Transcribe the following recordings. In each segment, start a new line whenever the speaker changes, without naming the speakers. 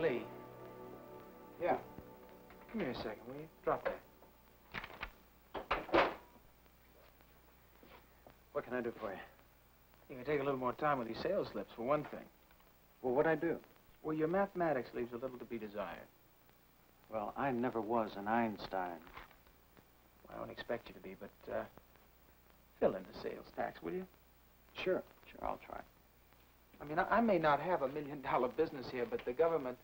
Lee. Yeah. Come here a second, will you? Drop that.
What can I do for you?
You can take a little more time with these sales slips, for one thing.
Well, what'd I do?
Well, your mathematics leaves a little to be desired.
Well, I never was an Einstein.
Well, I don't expect you to be, but, fill in the sales tax, will you?
Sure, I'll try.
I mean, I may not have $1 million business here, but the government,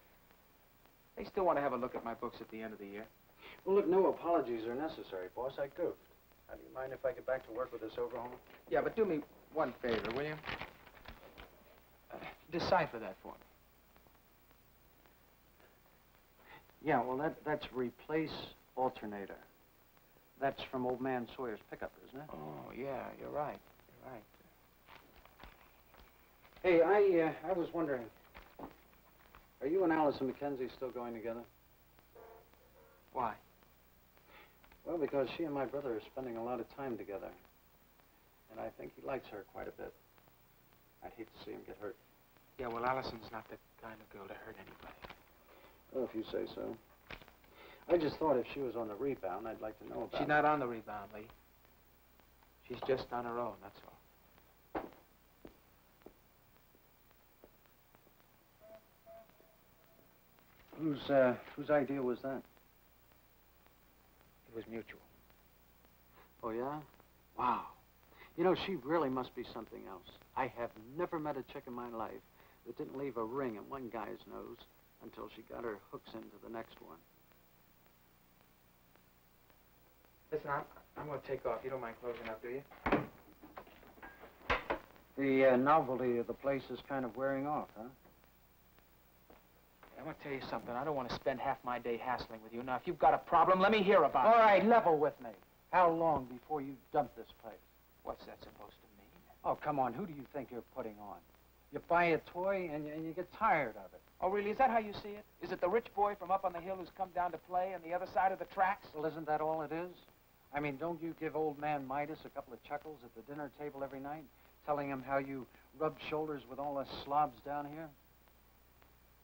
they still want to have a look at my books at the end of the year.
Well, look, no apologies are necessary, boss. I goofed. How do you mind if I get back to work with this overhaul?
Yeah, but do me one favor, will you? Decipher that for me.
Yeah, well, that's replace alternator. That's from Old Man Sawyer's pickup, isn't it?
Oh, yeah, you're right. You're right.
Hey, I was wondering, are you and Allison McKenzie still going together?
Why?
Well, because she and my brother are spending a lot of time together. And I think he likes her quite a bit. I'd hate to see him get hurt.
Yeah, well, Allison's not the kind of girl to hurt anybody.
Well, if you say so. I just thought if she was on the rebound, I'd like to know about
She's not on the rebound, Lee. She's just on her own, that's all.
Whose idea was that?
It was mutual.
Oh, yeah? Wow. You know, she really must be something else. I have never met a chick in my life that didn't leave a ring in one guy's nose until she got her hooks into the next one.
Listen, I'm going to take off. You don't mind closing up, do you?
The novelty of the place is kind of wearing off, huh?
I'm going to tell you something. I don't want to spend half my day hassling with you. Now, if you've got a problem, let me hear about it.
All right, level with me. How long before you dump this place?
What's that supposed to mean?
Oh, come on. Who do you think you're putting on? You buy a toy and you get tired of it.
Oh, really? Is that how you see it? Is it the rich boy from up on the hill who's come down to play on the other side of the tracks?
Well, isn't that all it is? I mean, don't you give old man Midas a couple of chuckles at the dinner table every night, telling him how you rub shoulders with all us slobs down here?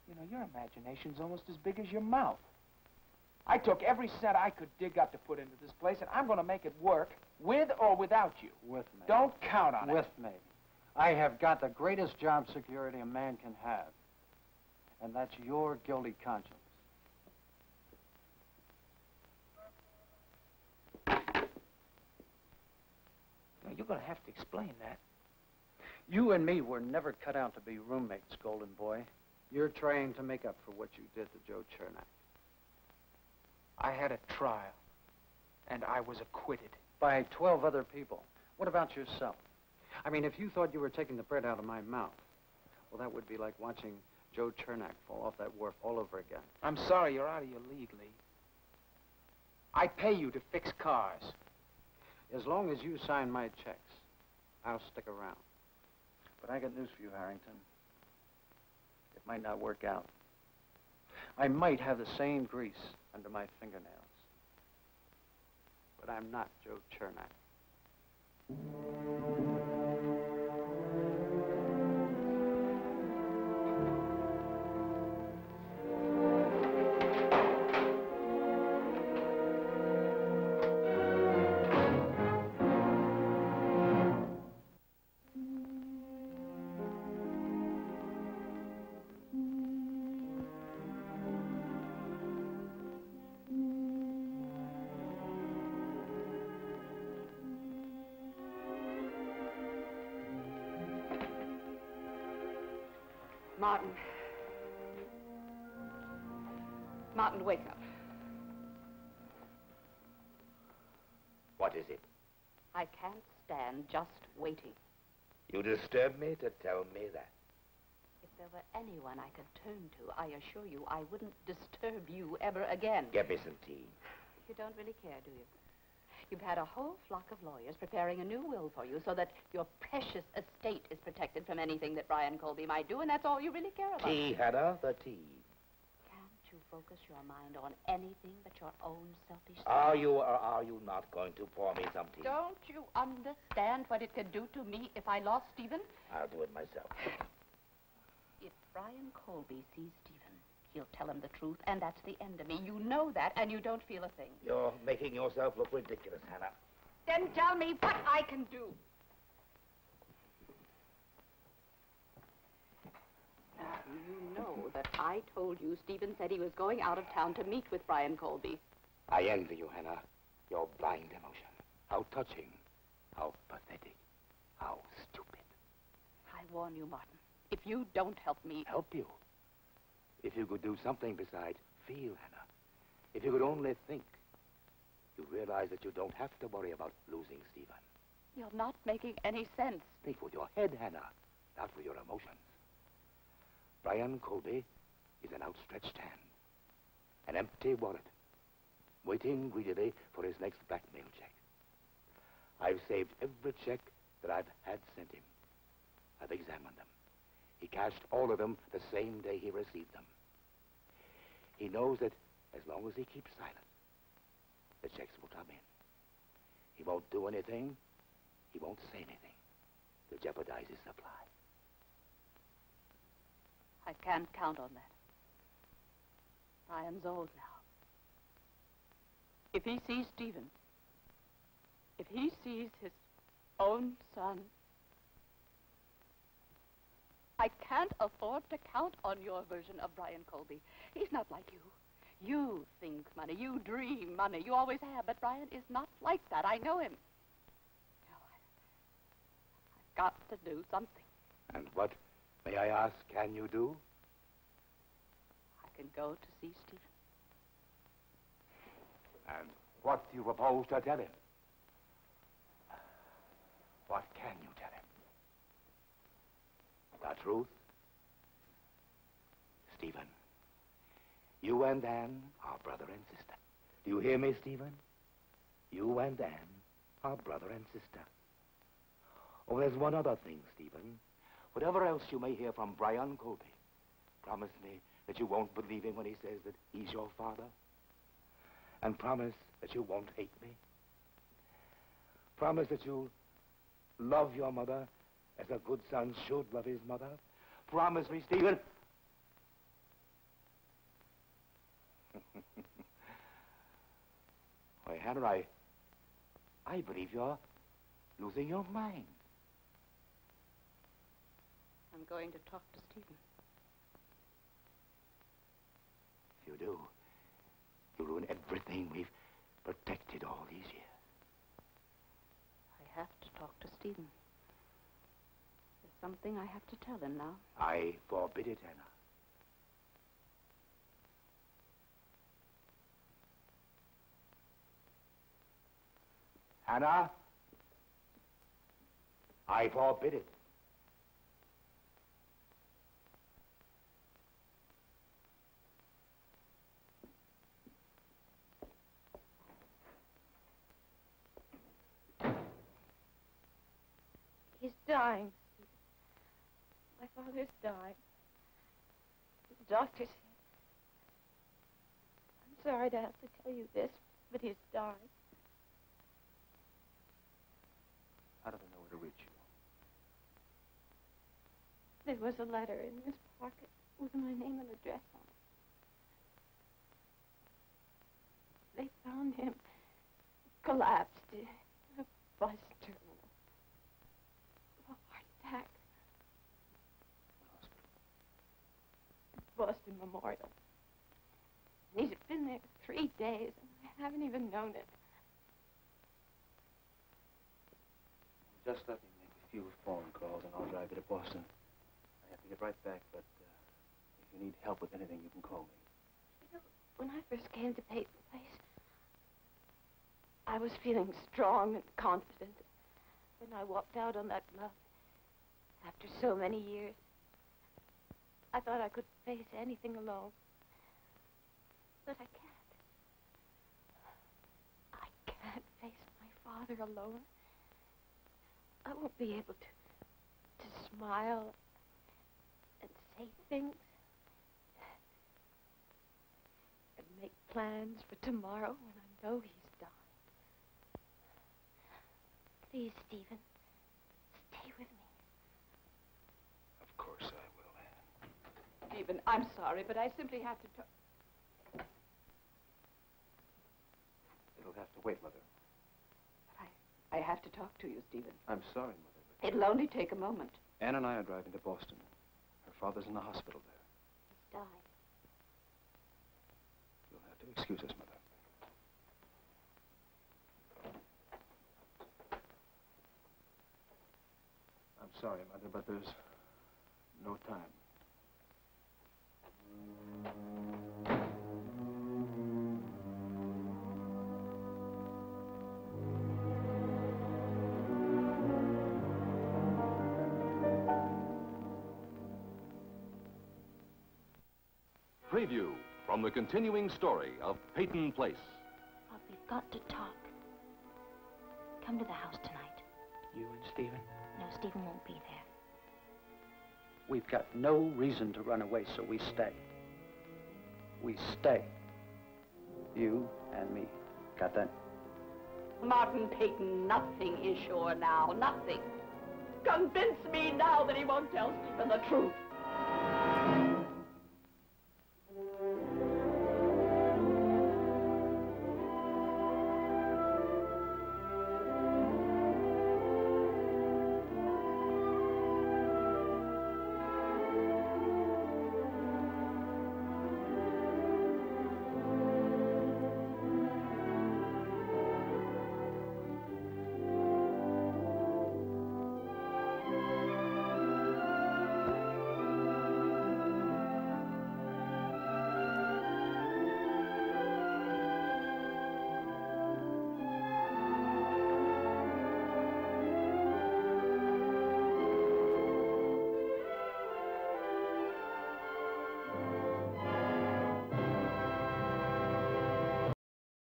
You know, your imagination's almost as big as your mouth. I took every cent I could dig up to put into this place, and I'm going to make it work, with or without you.
With me.
Don't count on it.
With me. I have got the greatest job security a man can have, and that's your guilty conscience.
Now, you're going to have to explain that.
You and me were never cut out to be roommates, Golden Boy. You're trying to make up for what you did to Joe Chernak.
I had a trial, and I was acquitted.
By 12 other people. What about yourself? I mean, if you thought you were taking the bread out of my mouth, well, that would be like watching Joe Chernak fall off that wharf all over again.
I'm sorry, you're out of your league, Lee. I pay you to fix cars.
As long as you sign my checks, I'll stick around. But I got news for you, Harrington. It might not work out. I might have the same grease under my fingernails. But I'm not Joe Chernak.
Martin. Martin, wake up.
What is it?
I can't stand just waiting.
You disturb me to tell me that.
If there were anyone I could turn to, I assure you I wouldn't disturb you ever again.
Get me some tea.
You don't really care, do you? You've had a whole flock of lawyers preparing a new will for you so that your precious estate is protected from anything that Brian Colby might do, and that's all you really care about.
Tea, Hannah, the tea.
Can't you focus your mind on anything but your own selfish...
Are you or are you not going to pour me some tea?
Don't you understand what it could do to me if I lost Stephen?
I'll do it myself.
If Brian Colby sees Stephen, He'll tell him the truth, and that's the end of me. You know that, and you don't feel a thing.
You're making yourself look ridiculous, Hannah.
Then tell me what I can do. You know that I told you Stephen said he was going out of town to meet with Brian Colby.
I envy you, Hannah. Your blind emotion. How touching. How pathetic. How stupid.
I warn you, Martin. If you don't help me...
Help you? If you could do something besides feel, Hannah. If you could only think. You realize that you don't have to worry about losing Stephen.
You're not making any sense.
Think with your head, Hannah, not with your emotions. Brian Colby is an outstretched hand. An empty wallet. Waiting greedily for his next blackmail check. I've saved every check that I've had sent him. I've examined them. He cashed all of them the same day he received them. He knows that as long as he keeps silent, the checks will come in. He won't do anything. He won't say anything to jeopardize his supply.
I can't count on that. Brian's old now. If he sees Stephen, if he sees his own son, I can't afford to count on your version of Brian Colby. He's not like you. You think money. You dream money. You always have. But Brian is not like that. I know him. No, I've got to do something.
And what, may I ask, can you do?
I can go to see Stephen.
And what do you propose to tell him? What can you tell him? The truth? Stephen, you and Anne are brother and sister. Do you hear me, Stephen? You and Anne are brother and sister. Oh, there's one other thing, Stephen. Whatever else you may hear from Brian Colby, promise me that you won't believe him when he says that he's your father. And promise that you won't hate me. Promise that you'll love your mother as a good son should love his mother. Promise me, Stephen. Why, Hannah, I believe you're losing your mind.
I'm going to talk to Stephen.
If you do, you'll ruin everything we've protected all these years.
I have to talk to Stephen. There's something I have to tell him now.
I forbid it, Hannah. Hannah, I forbid it.
He's dying. My father's dying. The doctor said. I'm sorry to have to tell you this, but he's dying.
How do they know where to reach you?
There was a letter in his pocket with my name and address on it. They found him collapsed in a bus terminal. A heart attack. Boston Memorial. And he's been there 3 days, and I haven't even known it.
Just let me make a few phone calls, and I'll drive you to Boston. I have to get right back, but if you need help with anything, you can call me.
You know, when I first came to Peyton Place, I was feeling strong and confident. When I walked out on that bluff, after so many years, I thought I could face anything alone. But I can't. I can't face my father alone. I won't be able to smile and say things and make plans for tomorrow when I know he's dying. Please, Stephen, stay with me.
Of course I will, Anne.
Stephen, I'm sorry, but I simply have to talk.
It'll have to wait, Mother.
I have to talk to you, Stephen.
I'm sorry, Mother, but
It'll only take a moment.
Ann and I are driving to Boston. Her father's in the hospital there.
He's died.
You'll have to excuse us, Mother. I'm sorry, Mother, but there's no time.
Preview from the continuing story of Peyton Place.
Bob, we've got to talk. Come to the house tonight.
You and Stephen?
No, Stephen won't be there.
We've got no reason to run away, so we stay. We stay. You and me. Got that?
Martin Peyton, nothing is sure now. Nothing. Convince me now that he won't tell Stephen the truth.